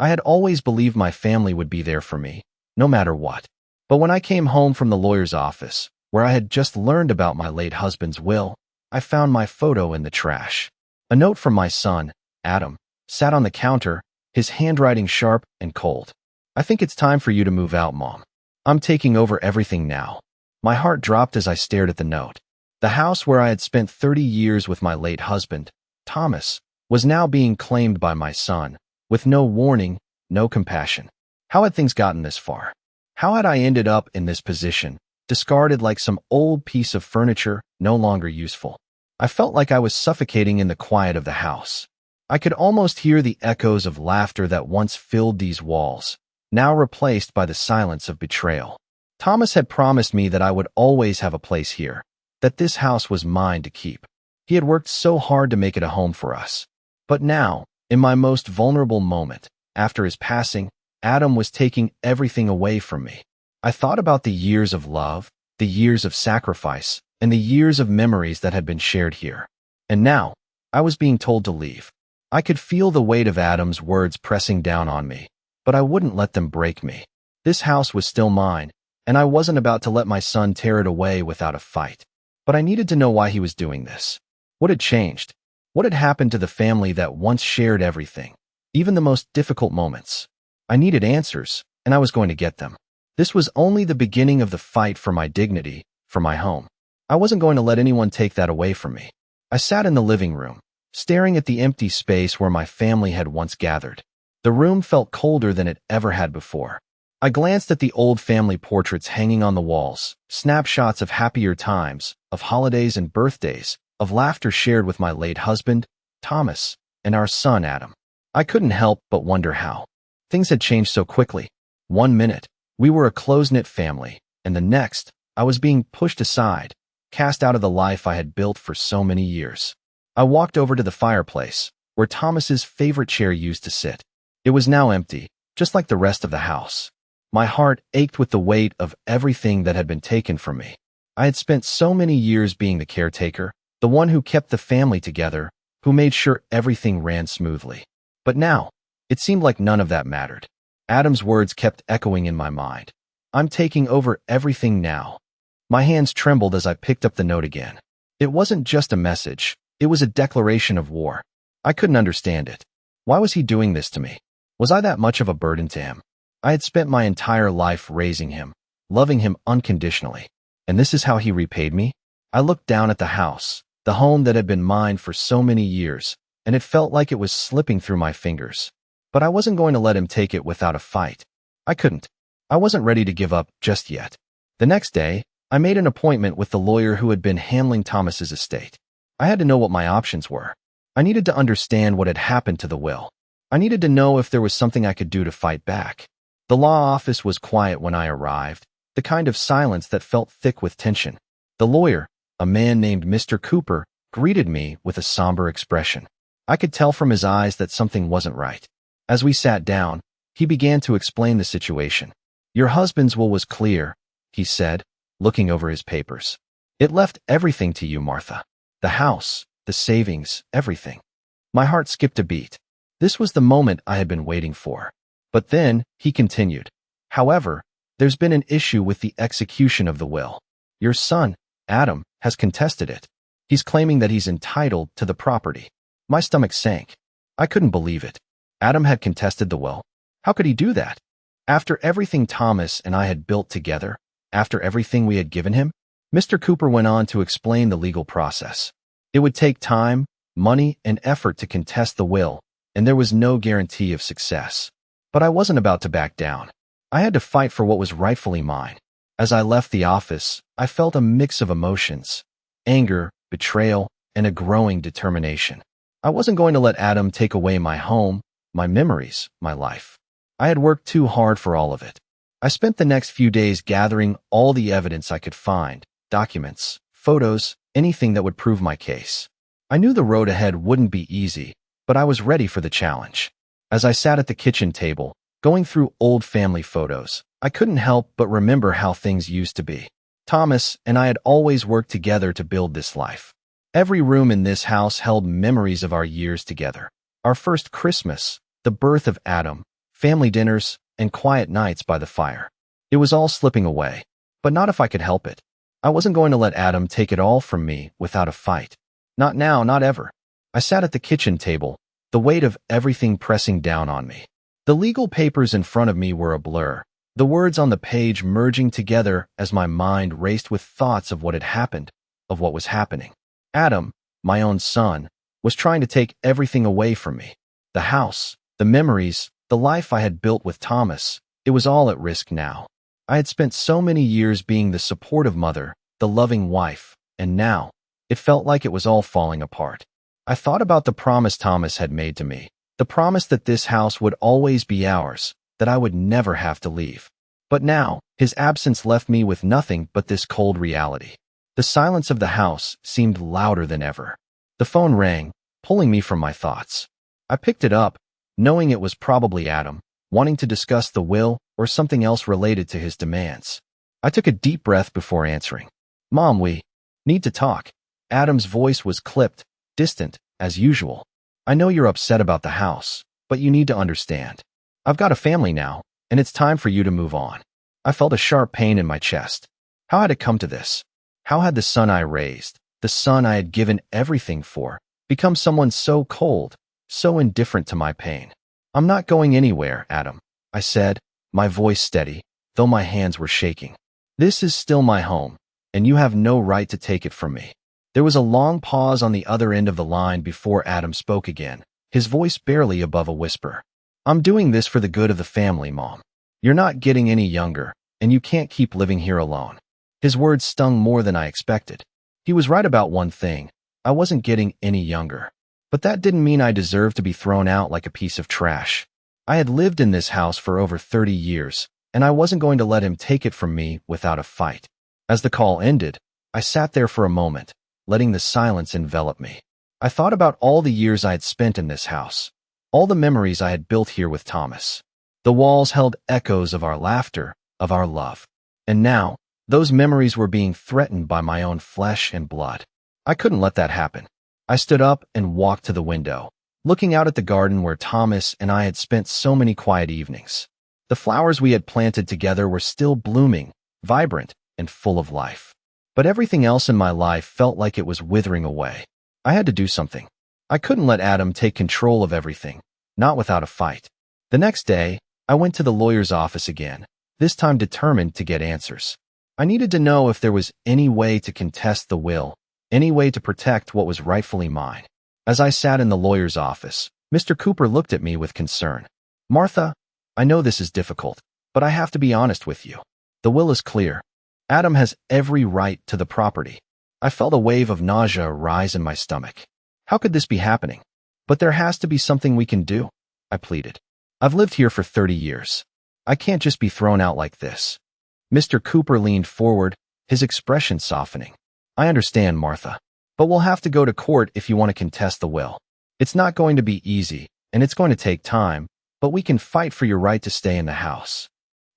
I had always believed my family would be there for me, no matter what. But when I came home from the lawyer's office, where I had just learned about my late husband's will, I found my photo in the trash. A note from my son, Adam, sat on the counter, his handwriting sharp and cold. "I think it's time for you to move out, Mom. I'm taking over everything now." My heart dropped as I stared at the note. The house where I had spent 30 years with my late husband, Thomas, was now being claimed by my son, with no warning, no compassion. How had things gotten this far? How had I ended up in this position, discarded like some old piece of furniture, no longer useful? I felt like I was suffocating in the quiet of the house. I could almost hear the echoes of laughter that once filled these walls, now replaced by the silence of betrayal. Thomas had promised me that I would always have a place here, that this house was mine to keep. He had worked so hard to make it a home for us. But now, in my most vulnerable moment, after his passing, Adam was taking everything away from me. I thought about the years of love, the years of sacrifice, and the years of memories that had been shared here. And now, I was being told to leave. I could feel the weight of Adam's words pressing down on me, but I wouldn't let them break me. This house was still mine, and I wasn't about to let my son tear it away without a fight. But I needed to know why he was doing this. What had changed? What had happened to the family that once shared everything, even the most difficult moments? I needed answers, and I was going to get them. This was only the beginning of the fight for my dignity, for my home. I wasn't going to let anyone take that away from me. I sat in the living room, staring at the empty space where my family had once gathered. The room felt colder than it ever had before. I glanced at the old family portraits hanging on the walls, snapshots of happier times, of holidays and birthdays, of laughter shared with my late husband, Thomas, and our son, Adam. I couldn't help but wonder how things had changed so quickly. One minute, we were a close-knit family, and the next, I was being pushed aside, cast out of the life I had built for so many years. I walked over to the fireplace, where Thomas's favorite chair used to sit. It was now empty, just like the rest of the house. My heart ached with the weight of everything that had been taken from me. I had spent so many years being the caretaker, the one who kept the family together, who made sure everything ran smoothly. But now, it seemed like none of that mattered. Adam's words kept echoing in my mind. "I'm taking over everything now." My hands trembled as I picked up the note again. It wasn't just a message, it was a declaration of war. I couldn't understand it. Why was he doing this to me? Was I that much of a burden to him? I had spent my entire life raising him, loving him unconditionally. And this is how he repaid me? I looked down at the house, the home that had been mine for so many years, and it felt like it was slipping through my fingers. But I wasn't going to let him take it without a fight. I couldn't. I wasn't ready to give up just yet. The next day, I made an appointment with the lawyer who had been handling Thomas's estate. I had to know what my options were. I needed to understand what had happened to the will. I needed to know if there was something I could do to fight back. The law office was quiet when I arrived, the kind of silence that felt thick with tension. The lawyer, a man named Mr. Cooper, greeted me with a somber expression. I could tell from his eyes that something wasn't right. As we sat down, he began to explain the situation. "Your husband's will was clear," he said, looking over his papers. "It left everything to you, Martha. The house, the savings, everything." My heart skipped a beat. This was the moment I had been waiting for. But then, he continued, "However, there's been an issue with the execution of the will. Your son, Adam, has contested it. He's claiming that he's entitled to the property." My stomach sank. I couldn't believe it. Adam had contested the will. How could he do that? After everything Thomas and I had built together, after everything we had given him? Mr. Cooper went on to explain the legal process. It would take time, money, and effort to contest the will, and there was no guarantee of success. But I wasn't about to back down. I had to fight for what was rightfully mine. As I left the office, I felt a mix of emotions: anger, betrayal, and a growing determination. I wasn't going to let Adam take away my home, my memories, my life. I had worked too hard for all of it. I spent the next few days gathering all the evidence I could find: documents, photos, anything that would prove my case. I knew the road ahead wouldn't be easy, but I was ready for the challenge. As I sat at the kitchen table, going through old family photos, I couldn't help but remember how things used to be. Thomas and I had always worked together to build this life. Every room in this house held memories of our years together. Our first Christmas, the birth of Adam, family dinners, and quiet nights by the fire. It was all slipping away, but not if I could help it. I wasn't going to let Adam take it all from me without a fight. Not now, not ever. I sat at the kitchen table, the weight of everything pressing down on me. The legal papers in front of me were a blur, the words on the page merging together as my mind raced with thoughts of what had happened, of what was happening. Adam, my own son, was trying to take everything away from me. The house, the memories, the life I had built with Thomas, it was all at risk now. I had spent so many years being the supportive mother, the loving wife, and now, it felt like it was all falling apart. I thought about the promise Thomas had made to me, the promise that this house would always be ours, that I would never have to leave. But now, his absence left me with nothing but this cold reality. The silence of the house seemed louder than ever. The phone rang, pulling me from my thoughts. I picked it up, knowing it was probably Adam, wanting to discuss the will or something else related to his demands. I took a deep breath before answering. "Mom, we need to talk." Adam's voice was clipped, distant, as usual. "I know you're upset about the house, but you need to understand. I've got a family now, and it's time for you to move on." I felt a sharp pain in my chest. How had it come to this? How had the son I raised, the son I had given everything for, become someone so cold, so indifferent to my pain? "I'm not going anywhere, Adam," I said, my voice steady, though my hands were shaking. "This is still my home, and you have no right to take it from me." There was a long pause on the other end of the line before Adam spoke again, his voice barely above a whisper. "I'm doing this for the good of the family, Mom. You're not getting any younger, and you can't keep living here alone." His words stung more than I expected. He was right about one thing. I wasn't getting any younger. But that didn't mean I deserved to be thrown out like a piece of trash. I had lived in this house for over 30 years, and I wasn't going to let him take it from me without a fight. As the call ended, I sat there for a moment, letting the silence envelop me. I thought about all the years I had spent in this house, all the memories I had built here with Thomas. The walls held echoes of our laughter, of our love. And now, those memories were being threatened by my own flesh and blood. I couldn't let that happen. I stood up and walked to the window, looking out at the garden where Thomas and I had spent so many quiet evenings. The flowers we had planted together were still blooming, vibrant, and full of life. But everything else in my life felt like it was withering away. I had to do something. I couldn't let Adam take control of everything, not without a fight. The next day, I went to the lawyer's office again, this time determined to get answers. I needed to know if there was any way to contest the will, any way to protect what was rightfully mine. As I sat in the lawyer's office, Mr. Cooper looked at me with concern. "Martha, I know this is difficult, but I have to be honest with you. The will is clear. Adam has every right to the property." I felt a wave of nausea rise in my stomach. How could this be happening? "But there has to be something we can do," I pleaded. "I've lived here for 30 years. I can't just be thrown out like this." Mr. Cooper leaned forward, his expression softening. "I understand, Martha, but we'll have to go to court if you want to contest the will. It's not going to be easy, and it's going to take time, but we can fight for your right to stay in the house."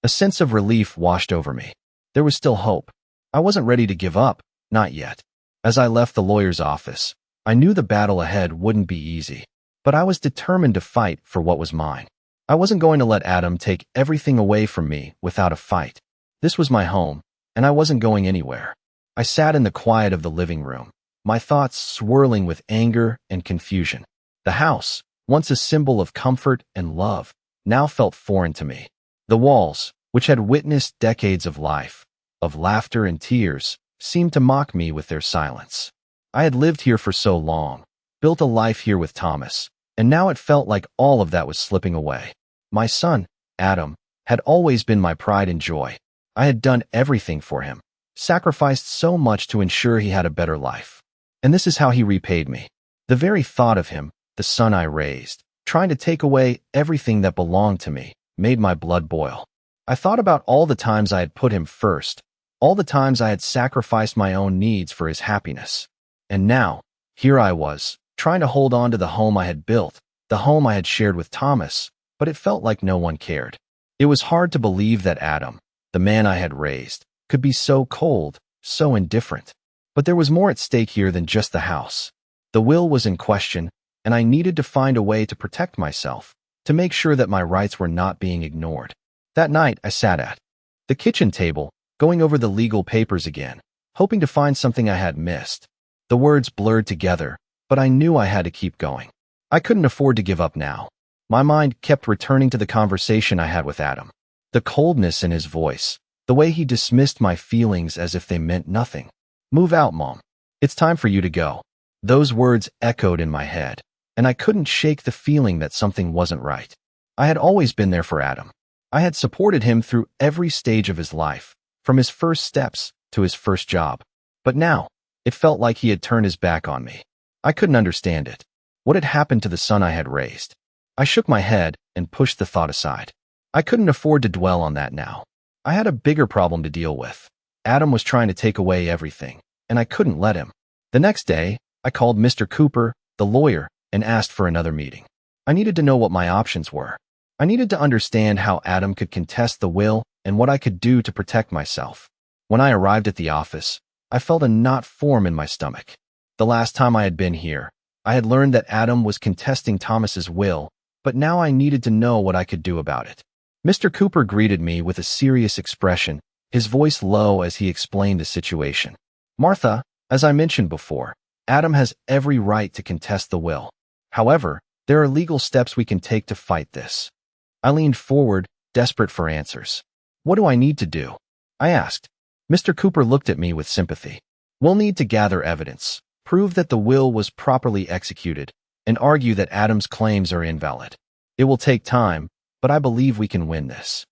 A sense of relief washed over me. There was still hope. I wasn't ready to give up, not yet. As I left the lawyer's office, I knew the battle ahead wouldn't be easy, but I was determined to fight for what was mine. I wasn't going to let Adam take everything away from me without a fight. This was my home, and I wasn't going anywhere. I sat in the quiet of the living room, my thoughts swirling with anger and confusion. The house, once a symbol of comfort and love, now felt foreign to me. The walls, which had witnessed decades of life, of laughter and tears, seemed to mock me with their silence. I had lived here for so long, built a life here with Thomas, and now it felt like all of that was slipping away. My son, Adam, had always been my pride and joy. I had done everything for him, sacrificed so much to ensure he had a better life. And this is how he repaid me. The very thought of him, the son I raised, trying to take away everything that belonged to me, made my blood boil. I thought about all the times I had put him first, all the times I had sacrificed my own needs for his happiness. And now, here I was, trying to hold on to the home I had built, the home I had shared with Thomas, but it felt like no one cared. It was hard to believe that Adam, the man I had raised, could be so cold, so indifferent. But there was more at stake here than just the house. The will was in question, and I needed to find a way to protect myself, to make sure that my rights were not being ignored. That night, I sat at the kitchen table, going over the legal papers again, hoping to find something I had missed. The words blurred together, but I knew I had to keep going. I couldn't afford to give up now. My mind kept returning to the conversation I had with Adam. The coldness in his voice, the way he dismissed my feelings as if they meant nothing. "Move out, Mom. It's time for you to go." Those words echoed in my head, and I couldn't shake the feeling that something wasn't right. I had always been there for Adam. I had supported him through every stage of his life, from his first steps to his first job. But now, it felt like he had turned his back on me. I couldn't understand it. What had happened to the son I had raised? I shook my head and pushed the thought aside. I couldn't afford to dwell on that now. I had a bigger problem to deal with. Adam was trying to take away everything, and I couldn't let him. The next day, I called Mr. Cooper, the lawyer, and asked for another meeting. I needed to know what my options were. I needed to understand how Adam could contest the will and what I could do to protect myself. When I arrived at the office, I felt a knot form in my stomach. The last time I had been here, I had learned that Adam was contesting Thomas's will, but now I needed to know what I could do about it. Mr. Cooper greeted me with a serious expression, his voice low as he explained the situation. "Martha, as I mentioned before, Adam has every right to contest the will. However, there are legal steps we can take to fight this." I leaned forward, desperate for answers. "What do I need to do?" I asked. Mr. Cooper looked at me with sympathy. "We'll need to gather evidence, prove that the will was properly executed, and argue that Adam's claims are invalid. It will take time, but I believe we can win this."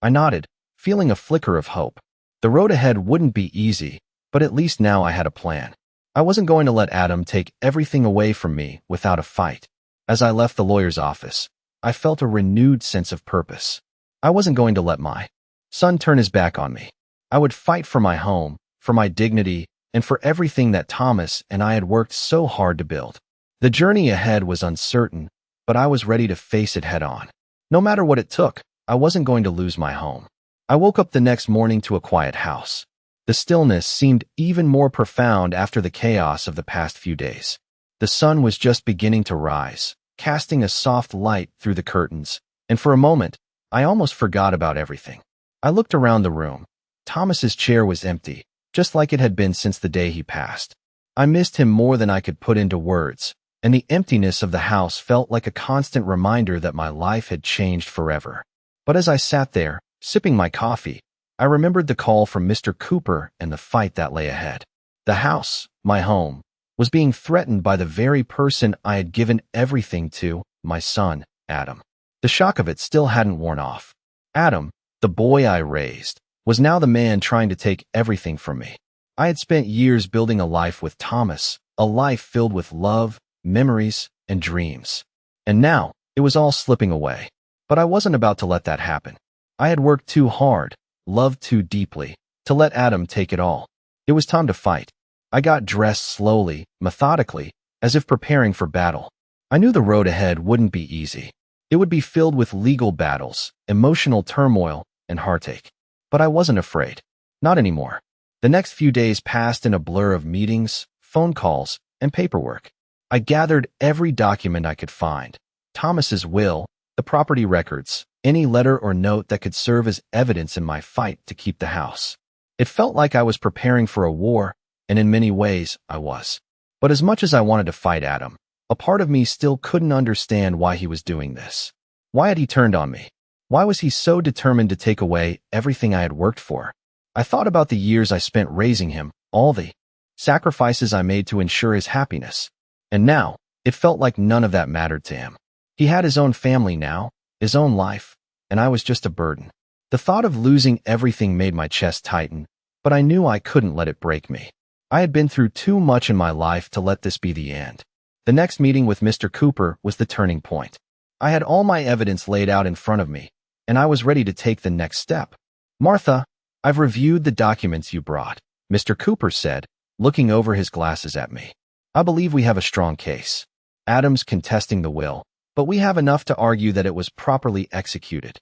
I nodded, feeling a flicker of hope. The road ahead wouldn't be easy, but at least now I had a plan. I wasn't going to let Adam take everything away from me without a fight. As I left the lawyer's office, I felt a renewed sense of purpose. I wasn't going to let my son turn his back on me. I would fight for my home, for my dignity, and for everything that Thomas and I had worked so hard to build. The journey ahead was uncertain, but I was ready to face it head on. No matter what it took, I wasn't going to lose my home. I woke up the next morning to a quiet house. The stillness seemed even more profound after the chaos of the past few days. The sun was just beginning to rise, casting a soft light through the curtains, and for a moment, I almost forgot about everything. I looked around the room. Thomas's chair was empty, just like it had been since the day he passed. I missed him more than I could put into words, and the emptiness of the house felt like a constant reminder that my life had changed forever. But as I sat there, sipping my coffee, I remembered the call from Mr. Cooper and the fight that lay ahead. The house, my home, was being threatened by the very person I had given everything to, my son, Adam. The shock of it still hadn't worn off. Adam, the boy I raised, was now the man trying to take everything from me. I had spent years building a life with Thomas, a life filled with love, memories, and dreams. And now, it was all slipping away. But I wasn't about to let that happen. I had worked too hard, loved too deeply, to let Adam take it all. It was time to fight. I got dressed slowly, methodically, as if preparing for battle. I knew the road ahead wouldn't be easy. It would be filled with legal battles, emotional turmoil, and heartache. But I wasn't afraid. Not anymore. The next few days passed in a blur of meetings, phone calls, and paperwork. I gathered every document I could find. Thomas's will, the property records, any letter or note that could serve as evidence in my fight to keep the house. It felt like I was preparing for a war, and in many ways, I was. But as much as I wanted to fight Adam, a part of me still couldn't understand why he was doing this. Why had he turned on me? Why was he so determined to take away everything I had worked for? I thought about the years I spent raising him, all the sacrifices I made to ensure his happiness. And now, it felt like none of that mattered to him. He had his own family now, his own life, and I was just a burden. The thought of losing everything made my chest tighten, but I knew I couldn't let it break me. I had been through too much in my life to let this be the end. The next meeting with Mr. Cooper was the turning point. I had all my evidence laid out in front of me, and I was ready to take the next step. "Martha, I've reviewed the documents you brought," Mr. Cooper said, looking over his glasses at me. "I believe we have a strong case. Adam's contesting the will, but we have enough to argue that it was properly executed."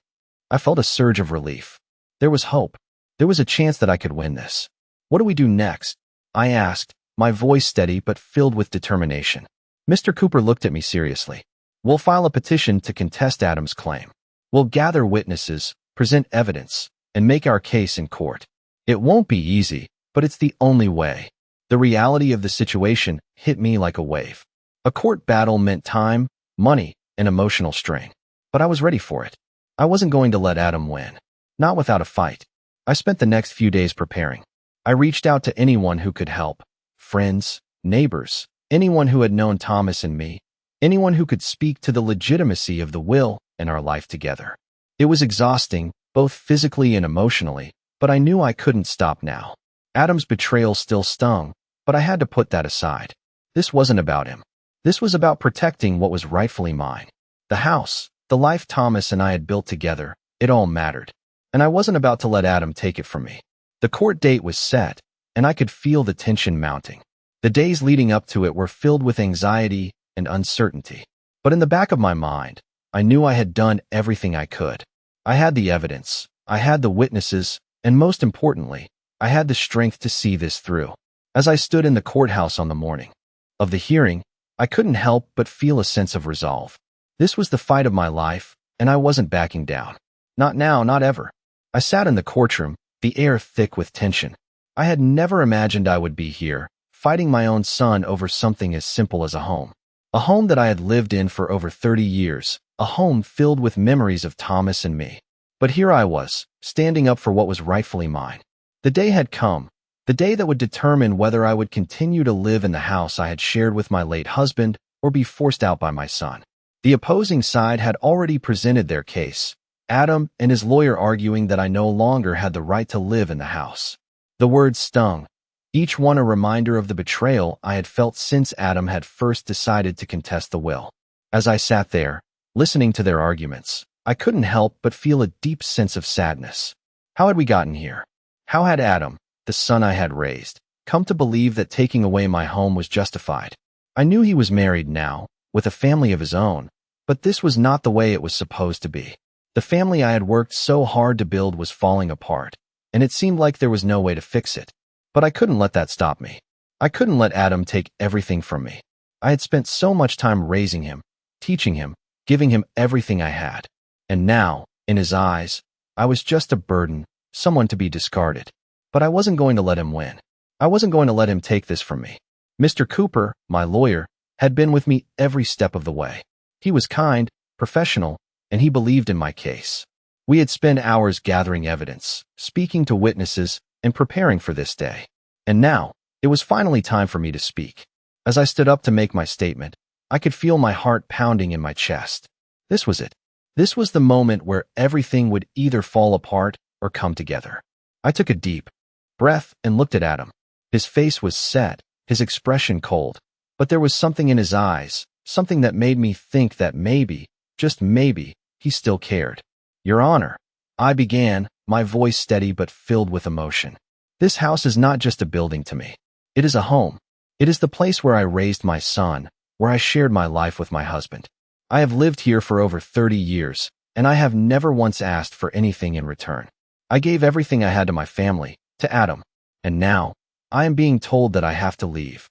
I felt a surge of relief. There was hope. There was a chance that I could win this. "What do we do next?" I asked, my voice steady but filled with determination. Mr. Cooper looked at me seriously. We'll file a petition to contest Adam's claim. We'll gather witnesses, present evidence, and make our case in court. It won't be easy, but it's the only way. The reality of the situation hit me like a wave. A court battle meant time, money, and emotional strain. But I was ready for it. I wasn't going to let Adam win. Not without a fight. I spent the next few days preparing. I reached out to anyone who could help. Friends, neighbors, anyone who had known Thomas and me. Anyone who could speak to the legitimacy of the will and our life together. It was exhausting, both physically and emotionally, but I knew I couldn't stop now. Adam's betrayal still stung, but I had to put that aside. This wasn't about him. This was about protecting what was rightfully mine. The house, the life Thomas and I had built together, it all mattered. And I wasn't about to let Adam take it from me. The court date was set, and I could feel the tension mounting. The days leading up to it were filled with anxiety and uncertainty. But in the back of my mind, I knew I had done everything I could. I had the evidence, I had the witnesses, and most importantly, I had the strength to see this through. As I stood in the courthouse on the morning of the hearing, I couldn't help but feel a sense of resolve. This was the fight of my life, and I wasn't backing down. Not now, not ever. I sat in the courtroom, the air thick with tension. I had never imagined I would be here, fighting my own son over something as simple as a home. A home that I had lived in for over 30 years, a home filled with memories of Thomas and me. But here I was, standing up for what was rightfully mine. The day had come, the day that would determine whether I would continue to live in the house I had shared with my late husband or be forced out by my son. The opposing side had already presented their case, Adam and his lawyer arguing that I no longer had the right to live in the house. The words stung, each one a reminder of the betrayal I had felt since Adam had first decided to contest the will. As I sat there, listening to their arguments, I couldn't help but feel a deep sense of sadness. How had we gotten here? How had Adam, the son I had raised, come to believe that taking away my home was justified? I knew he was married now, with a family of his own, but this was not the way it was supposed to be. The family I had worked so hard to build was falling apart, and it seemed like there was no way to fix it. But I couldn't let that stop me. I couldn't let Adam take everything from me. I had spent so much time raising him, teaching him, giving him everything I had. And now, in his eyes, I was just a burden, someone to be discarded. But I wasn't going to let him win. I wasn't going to let him take this from me. Mr. Cooper, my lawyer, had been with me every step of the way. He was kind, professional, and he believed in my case. We had spent hours gathering evidence, speaking to witnesses, and preparing for this day. And now, it was finally time for me to speak. As I stood up to make my statement, I could feel my heart pounding in my chest. This was it. This was the moment where everything would either fall apart or come together. I took a deep breath and looked at Adam. His face was set, his expression cold, but there was something in his eyes, something that made me think that maybe, just maybe, he still cared. Your Honor, I began, my voice steady but filled with emotion. This house is not just a building to me. It is a home. It is the place where I raised my son, where I shared my life with my husband. I have lived here for over 30 years, and I have never once asked for anything in return. I gave everything I had to my family, to Adam, and now, I am being told that I have to leave.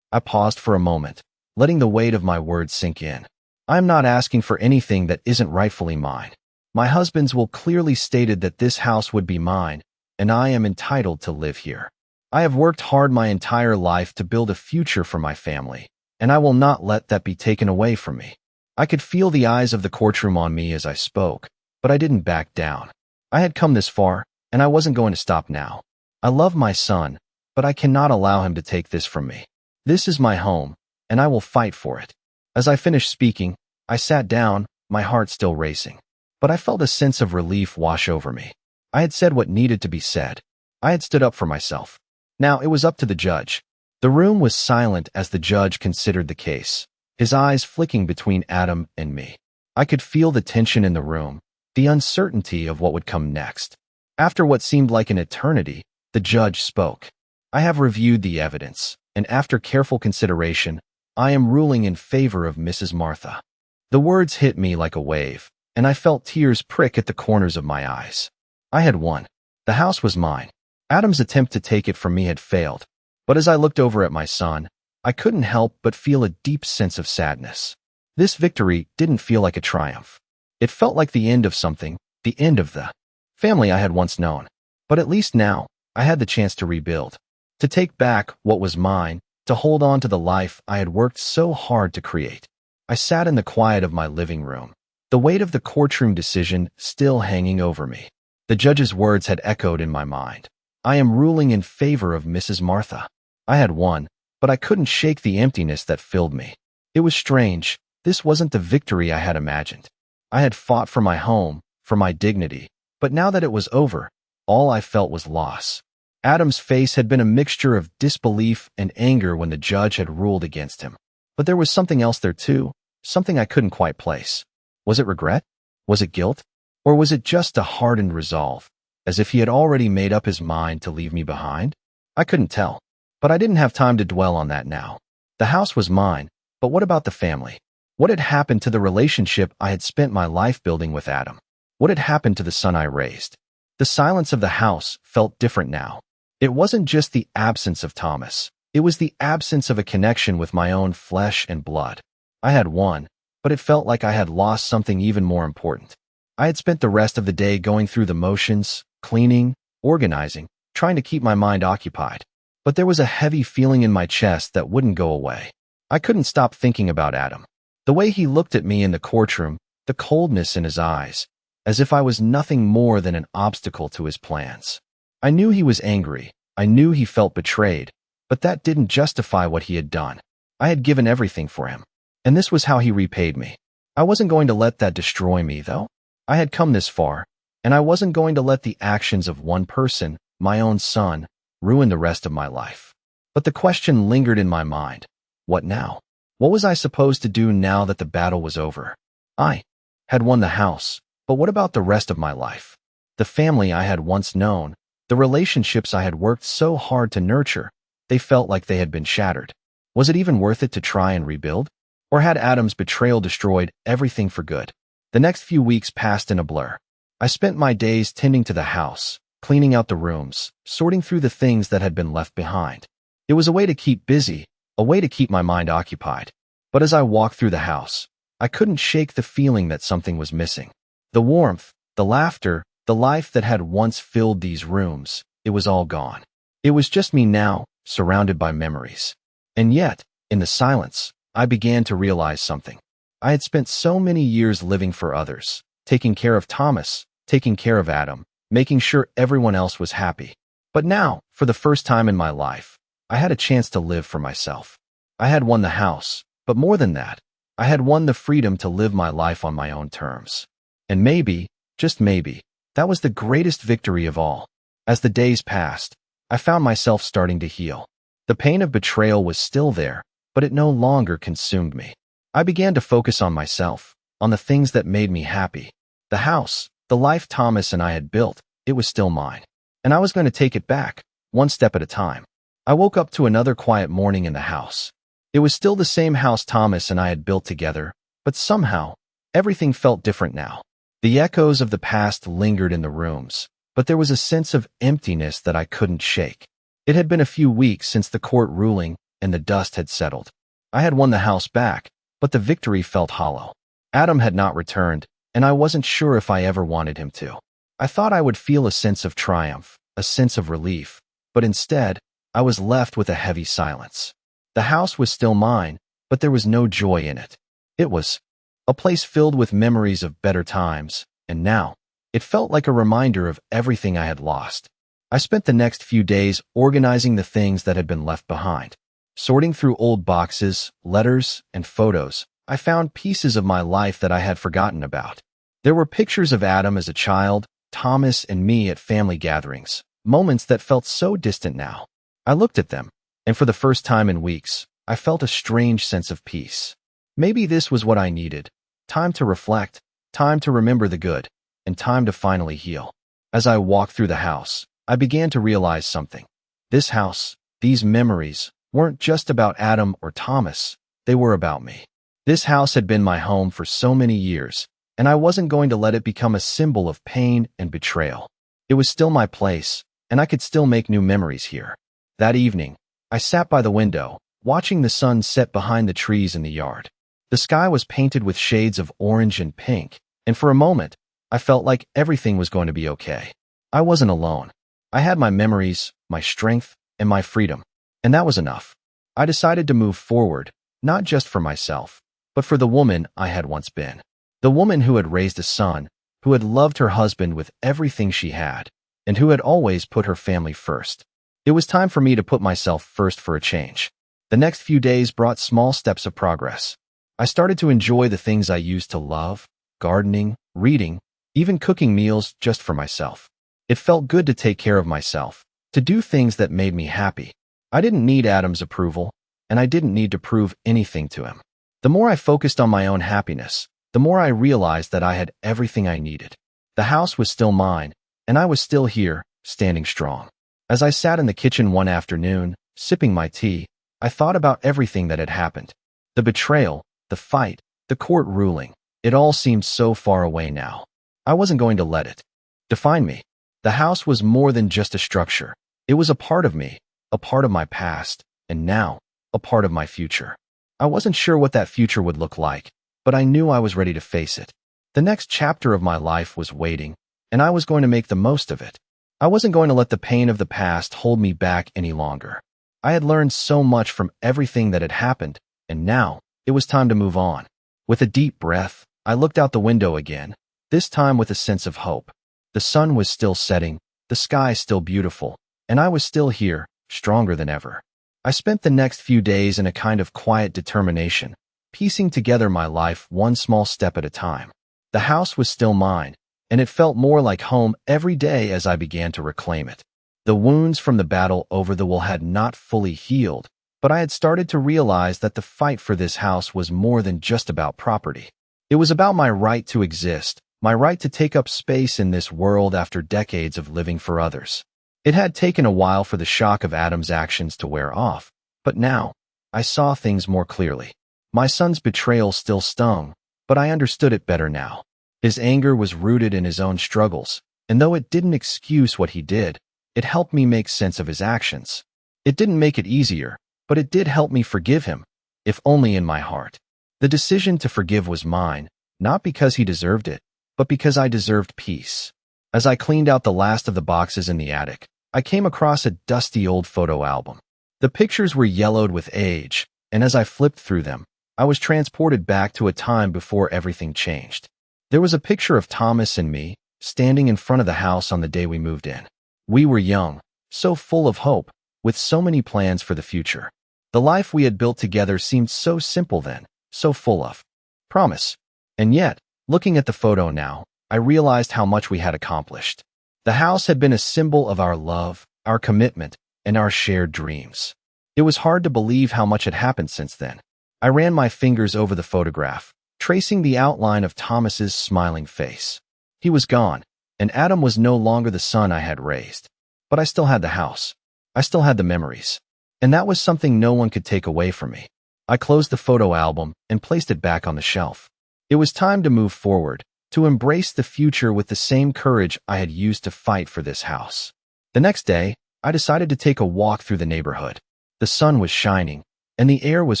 I paused for a moment, letting the weight of my words sink in. I am not asking for anything that isn't rightfully mine. My husband's will clearly stated that this house would be mine, and I am entitled to live here. I have worked hard my entire life to build a future for my family, and I will not let that be taken away from me. I could feel the eyes of the courtroom on me as I spoke, but I didn't back down. I had come this far, and I wasn't going to stop now. I love my son, but I cannot allow him to take this from me. This is my home, and I will fight for it. As I finished speaking, I sat down, my heart still racing. But I felt a sense of relief wash over me. I had said what needed to be said. I had stood up for myself. Now it was up to the judge. The room was silent as the judge considered the case, his eyes flicking between Adam and me. I could feel the tension in the room, the uncertainty of what would come next. After what seemed like an eternity, the judge spoke. I have reviewed the evidence, and after careful consideration, I am ruling in favor of Mrs. Martha. The words hit me like a wave, and I felt tears prick at the corners of my eyes. I had won. The house was mine. Adam's attempt to take it from me had failed, but as I looked over at my son, I couldn't help but feel a deep sense of sadness. This victory didn't feel like a triumph. It felt like the end of something, the end of the family I had once known. But at least now, I had the chance to rebuild, to take back what was mine, to hold on to the life I had worked so hard to create. I sat in the quiet of my living room, the weight of the courtroom decision still hanging over me. The judge's words had echoed in my mind. I am ruling in favor of Mrs. Martha. I had won, but I couldn't shake the emptiness that filled me. It was strange. This wasn't the victory I had imagined. I had fought for my home, for my dignity, but now that it was over, all I felt was loss. Adam's face had been a mixture of disbelief and anger when the judge had ruled against him. But there was something else there too, something I couldn't quite place. Was it regret? Was it guilt? Or was it just a hardened resolve, as if he had already made up his mind to leave me behind? I couldn't tell, but I didn't have time to dwell on that now. The house was mine, but what about the family? What had happened to the relationship I had spent my life building with Adam? What had happened to the son I raised? The silence of the house felt different now. It wasn't just the absence of Thomas. It was the absence of a connection with my own flesh and blood. I had won, but it felt like I had lost something even more important. I had spent the rest of the day going through the motions, cleaning, organizing, trying to keep my mind occupied. But there was a heavy feeling in my chest that wouldn't go away. I couldn't stop thinking about Adam. The way he looked at me in the courtroom, the coldness in his eyes, as if I was nothing more than an obstacle to his plans. I knew he was angry. I knew he felt betrayed, but that didn't justify what he had done. I had given everything for him, and this was how he repaid me. I wasn't going to let that destroy me, though. I had come this far, and I wasn't going to let the actions of one person, my own son, ruin the rest of my life. But the question lingered in my mind. What now? What was I supposed to do now that the battle was over? I had won the house, but what about the rest of my life? The family I had once known, the relationships I had worked so hard to nurture, they felt like they had been shattered. Was it even worth it to try and rebuild? Or had Adam's betrayal destroyed everything for good? The next few weeks passed in a blur. I spent my days tending to the house, cleaning out the rooms, sorting through the things that had been left behind. It was a way to keep busy, a way to keep my mind occupied. But as I walked through the house, I couldn't shake the feeling that something was missing. The warmth, the laughter, the life that had once filled these rooms, it was all gone. It was just me now, surrounded by memories. And yet, in the silence, I began to realize something. I had spent so many years living for others, taking care of Thomas, taking care of Adam, making sure everyone else was happy. But now, for the first time in my life, I had a chance to live for myself. I had won the house, but more than that, I had won the freedom to live my life on my own terms. And maybe, just maybe, that was the greatest victory of all. As the days passed, I found myself starting to heal. The pain of betrayal was still there, but it no longer consumed me. I began to focus on myself, on the things that made me happy. The house, the life Thomas and I had built, it was still mine. And I was going to take it back, one step at a time. I woke up to another quiet morning in the house. It was still the same house Thomas and I had built together, but somehow, everything felt different now. The echoes of the past lingered in the rooms, but there was a sense of emptiness that I couldn't shake. It had been a few weeks since the court ruling, and the dust had settled. I had won the house back, but the victory felt hollow. Adam had not returned, and I wasn't sure if I ever wanted him to. I thought I would feel a sense of triumph, a sense of relief, but instead, I was left with a heavy silence. The house was still mine, but there was no joy in it. It was a place filled with memories of better times, and now, it felt like a reminder of everything I had lost. I spent the next few days organizing the things that had been left behind. Sorting through old boxes, letters, and photos, I found pieces of my life that I had forgotten about. There were pictures of Adam as a child, Thomas and me at family gatherings, moments that felt so distant now. I looked at them, and for the first time in weeks, I felt a strange sense of peace. Maybe this was what I needed. Time to reflect, time to remember the good, and time to finally heal. As I walked through the house, I began to realize something. This house, these memories, weren't just about Adam or Thomas, they were about me. This house had been my home for so many years, and I wasn't going to let it become a symbol of pain and betrayal. It was still my place, and I could still make new memories here. That evening, I sat by the window, watching the sun set behind the trees in the yard. The sky was painted with shades of orange and pink, and for a moment, I felt like everything was going to be okay. I wasn't alone. I had my memories, my strength, and my freedom, and that was enough. I decided to move forward, not just for myself, but for the woman I had once been. The woman who had raised a son, who had loved her husband with everything she had, and who had always put her family first. It was time for me to put myself first for a change. The next few days brought small steps of progress. I started to enjoy the things I used to love: gardening, reading, even cooking meals just for myself. It felt good to take care of myself, to do things that made me happy. I didn't need Adam's approval, and I didn't need to prove anything to him. The more I focused on my own happiness, the more I realized that I had everything I needed. The house was still mine, and I was still here, standing strong. As I sat in the kitchen one afternoon, sipping my tea, I thought about everything that had happened. The betrayal, the fight, the court ruling. It all seemed so far away now. I wasn't going to let it define me. The house was more than just a structure. It was a part of me, a part of my past, and now, a part of my future. I wasn't sure what that future would look like, but I knew I was ready to face it. The next chapter of my life was waiting, and I was going to make the most of it. I wasn't going to let the pain of the past hold me back any longer. I had learned so much from everything that had happened, and now, it was time to move on. With a deep breath, I looked out the window again, this time with a sense of hope. The sun was still setting, the sky still beautiful, and I was still here, stronger than ever. I spent the next few days in a kind of quiet determination, piecing together my life one small step at a time. The house was still mine, and it felt more like home every day as I began to reclaim it. The wounds from the battle over the will had not fully healed, but I had started to realize that the fight for this house was more than just about property. It was about my right to exist, my right to take up space in this world after decades of living for others. It had taken a while for the shock of Adam's actions to wear off, but now, I saw things more clearly. My son's betrayal still stung, but I understood it better now. His anger was rooted in his own struggles, and though it didn't excuse what he did, it helped me make sense of his actions. It didn't make it easier, but it did help me forgive him, if only in my heart. The decision to forgive was mine, not because he deserved it, but because I deserved peace. As I cleaned out the last of the boxes in the attic, I came across a dusty old photo album. The pictures were yellowed with age, and as I flipped through them, I was transported back to a time before everything changed. There was a picture of Thomas and me, standing in front of the house on the day we moved in. We were young, so full of hope, with so many plans for the future. The life we had built together seemed so simple then, so full of promise. And yet, looking at the photo now, I realized how much we had accomplished. The house had been a symbol of our love, our commitment, and our shared dreams. It was hard to believe how much had happened since then. I ran my fingers over the photograph, tracing the outline of Thomas's smiling face. He was gone, and Adam was no longer the son I had raised. But I still had the house. I still had the memories. And that was something no one could take away from me. I closed the photo album and placed it back on the shelf. It was time to move forward, to embrace the future with the same courage I had used to fight for this house. The next day, I decided to take a walk through the neighborhood. The sun was shining, and the air was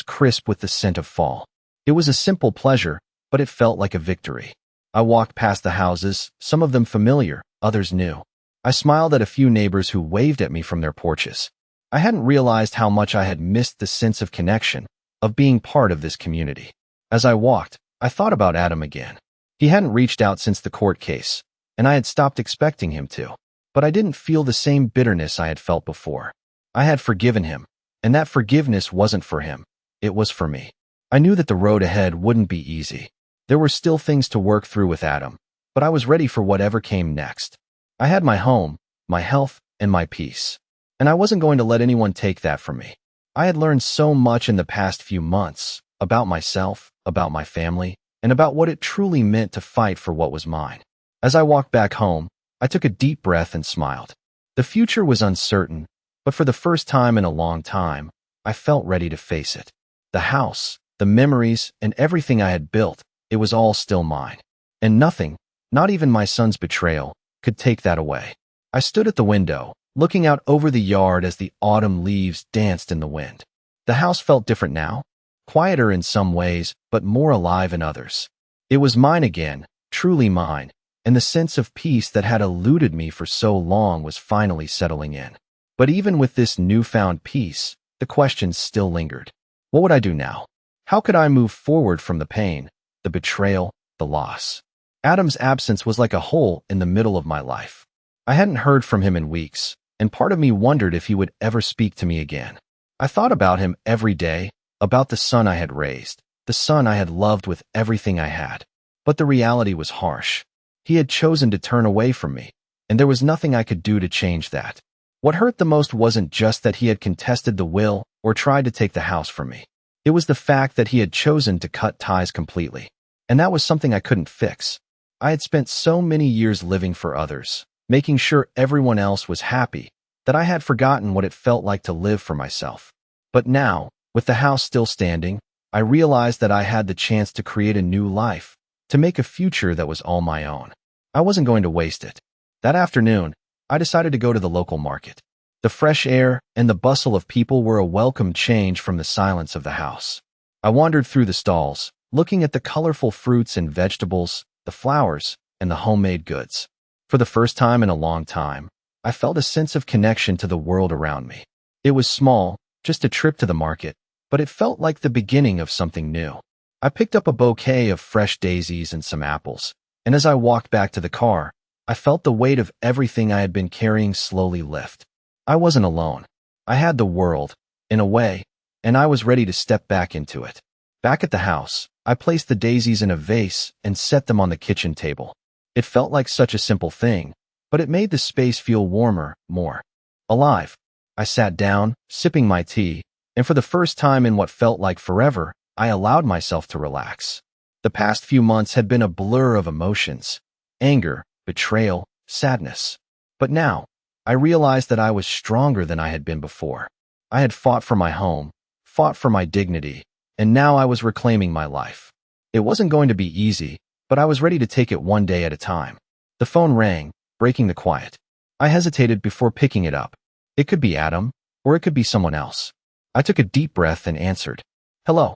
crisp with the scent of fall. It was a simple pleasure, but it felt like a victory. I walked past the houses, some of them familiar, others new. I smiled at a few neighbors who waved at me from their porches. I hadn't realized how much I had missed the sense of connection, of being part of this community. As I walked, I thought about Adam again. He hadn't reached out since the court case, and I had stopped expecting him to. But I didn't feel the same bitterness I had felt before. I had forgiven him, and that forgiveness wasn't for him, it was for me. I knew that the road ahead wouldn't be easy. There were still things to work through with Adam, but I was ready for whatever came next. I had my home, my health, and my peace. And I wasn't going to let anyone take that from me. I had learned so much in the past few months, about myself, about my family, and about what it truly meant to fight for what was mine. As I walked back home, I took a deep breath and smiled. The future was uncertain, but for the first time in a long time, I felt ready to face it. The house, the memories, and everything I had built, it was all still mine. And nothing, not even my son's betrayal, could take that away. I stood at the window, looking out over the yard as the autumn leaves danced in the wind. The house felt different now, quieter in some ways, but more alive in others. It was mine again, truly mine, and the sense of peace that had eluded me for so long was finally settling in. But even with this newfound peace, the questions still lingered. What would I do now? How could I move forward from the pain, the betrayal, the loss? Adam's absence was like a hole in the middle of my life. I hadn't heard from him in weeks, and part of me wondered if he would ever speak to me again. I thought about him every day, about the son I had raised, the son I had loved with everything I had. But the reality was harsh. He had chosen to turn away from me, and there was nothing I could do to change that. What hurt the most wasn't just that he had contested the will or tried to take the house from me. It was the fact that he had chosen to cut ties completely. And that was something I couldn't fix. I had spent so many years living for others, making sure everyone else was happy, that I had forgotten what it felt like to live for myself. But now, with the house still standing, I realized that I had the chance to create a new life, to make a future that was all my own. I wasn't going to waste it. That afternoon, I decided to go to the local market. The fresh air and the bustle of people were a welcome change from the silence of the house. I wandered through the stalls, looking at the colorful fruits and vegetables, the flowers, and the homemade goods. For the first time in a long time, I felt a sense of connection to the world around me. It was small, just a trip to the market, but it felt like the beginning of something new. I picked up a bouquet of fresh daisies and some apples, and as I walked back to the car, I felt the weight of everything I had been carrying slowly lift. I wasn't alone. I had the world, in a way, and I was ready to step back into it. Back at the house, I placed the daisies in a vase and set them on the kitchen table. It felt like such a simple thing, but it made the space feel warmer, more alive. I sat down, sipping my tea, and for the first time in what felt like forever, I allowed myself to relax. The past few months had been a blur of emotions: anger, betrayal, sadness. But now, I realized that I was stronger than I had been before. I had fought for my home, fought for my dignity, and now I was reclaiming my life. It wasn't going to be easy, but I was ready to take it one day at a time. The phone rang, breaking the quiet. I hesitated before picking it up. It could be Adam, or it could be someone else. I took a deep breath and answered. Hello.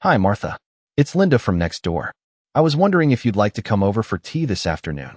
Hi, Martha. It's Linda from next door. I was wondering if you'd like to come over for tea this afternoon.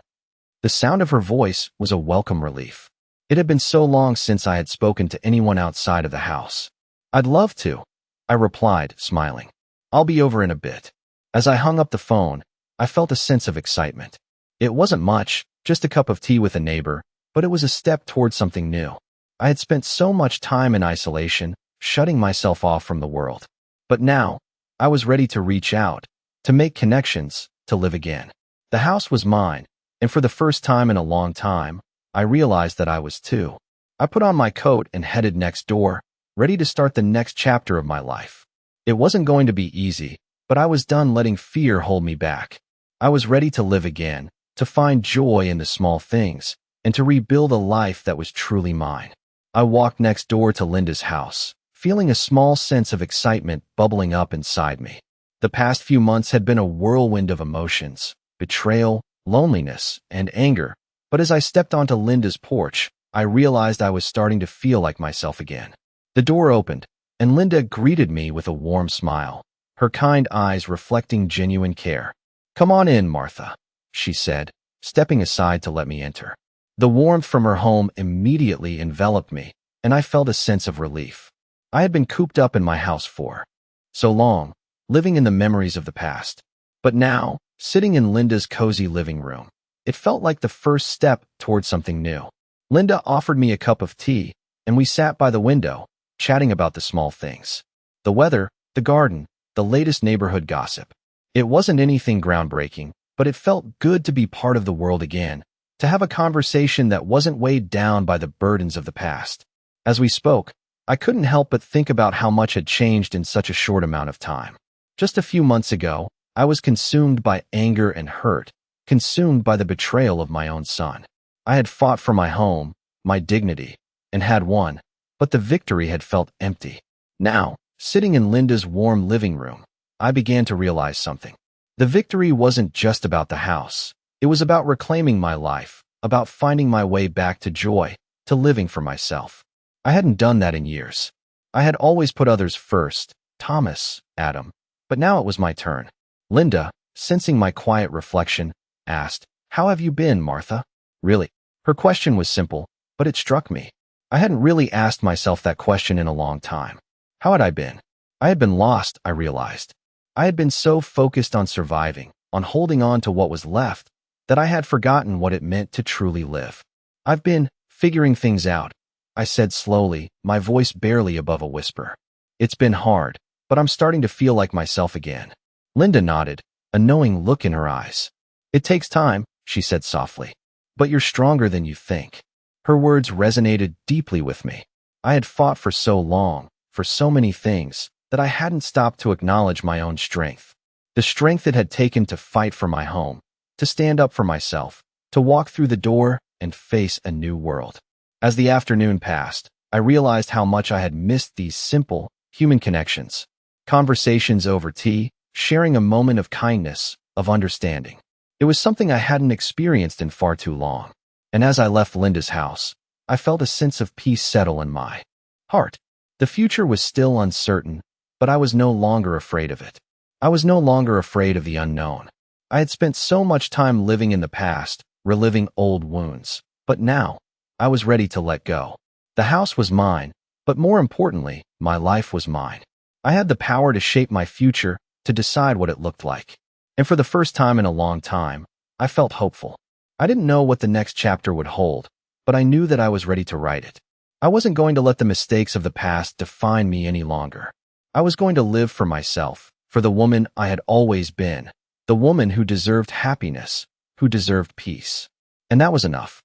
The sound of her voice was a welcome relief. It had been so long since I had spoken to anyone outside of the house. I'd love to, I replied, smiling. I'll be over in a bit. As I hung up the phone, I felt a sense of excitement. It wasn't much, just a cup of tea with a neighbor, but it was a step towards something new. I had spent so much time in isolation, shutting myself off from the world. But now, I was ready to reach out, to make connections, to live again. The house was mine, and for the first time in a long time, I realized that I was too. I put on my coat and headed next door, ready to start the next chapter of my life. It wasn't going to be easy, but I was done letting fear hold me back. I was ready to live again, to find joy in the small things, and to rebuild a life that was truly mine. I walked next door to Linda's house, feeling a small sense of excitement bubbling up inside me. The past few months had been a whirlwind of emotions: betrayal, loneliness, and anger. But as I stepped onto Linda's porch, I realized I was starting to feel like myself again. The door opened, and Linda greeted me with a warm smile, her kind eyes reflecting genuine care. Come on in, Martha, she said, stepping aside to let me enter. The warmth from her home immediately enveloped me, and I felt a sense of relief. I had been cooped up in my house for so long, living in the memories of the past. But now, sitting in Linda's cozy living room, it felt like the first step towards something new. Linda offered me a cup of tea, and we sat by the window, chatting about the small things: the weather, the garden, the latest neighborhood gossip. It wasn't anything groundbreaking, but it felt good to be part of the world again, to have a conversation that wasn't weighed down by the burdens of the past. As we spoke, I couldn't help but think about how much had changed in such a short amount of time. Just a few months ago, I was consumed by anger and hurt, consumed by the betrayal of my own son. I had fought for my home, my dignity, and had won, but the victory had felt empty. Now, sitting in Linda's warm living room, I began to realize something. The victory wasn't just about the house. It was about reclaiming my life, about finding my way back to joy, to living for myself. I hadn't done that in years. I had always put others first: Thomas, Adam. But now it was my turn. Linda, sensing my quiet reflection, asked, "How have you been, Martha?" Really? Her question was simple, but it struck me. I hadn't really asked myself that question in a long time. How had I been? I had been lost, I realized. I had been so focused on surviving, on holding on to what was left, that I had forgotten what it meant to truly live. I've been figuring things out, I said slowly, my voice barely above a whisper. It's been hard, but I'm starting to feel like myself again. Linda nodded, a knowing look in her eyes. It takes time, she said softly. But you're stronger than you think. Her words resonated deeply with me. I had fought for so long, for so many things, that I hadn't stopped to acknowledge my own strength. The strength it had taken to fight for my home, to stand up for myself, to walk through the door and face a new world. As the afternoon passed, I realized how much I had missed these simple, human connections. Conversations over tea, sharing a moment of kindness, of understanding. It was something I hadn't experienced in far too long. And as I left Linda's house, I felt a sense of peace settle in my heart. The future was still uncertain, but I was no longer afraid of it. I was no longer afraid of the unknown. I had spent so much time living in the past, reliving old wounds. But now, I was ready to let go. The house was mine, but more importantly, my life was mine. I had the power to shape my future, to decide what it looked like. And for the first time in a long time, I felt hopeful. I didn't know what the next chapter would hold, but I knew that I was ready to write it. I wasn't going to let the mistakes of the past define me any longer. I was going to live for myself, for the woman I had always been, the woman who deserved happiness, who deserved peace. And that was enough.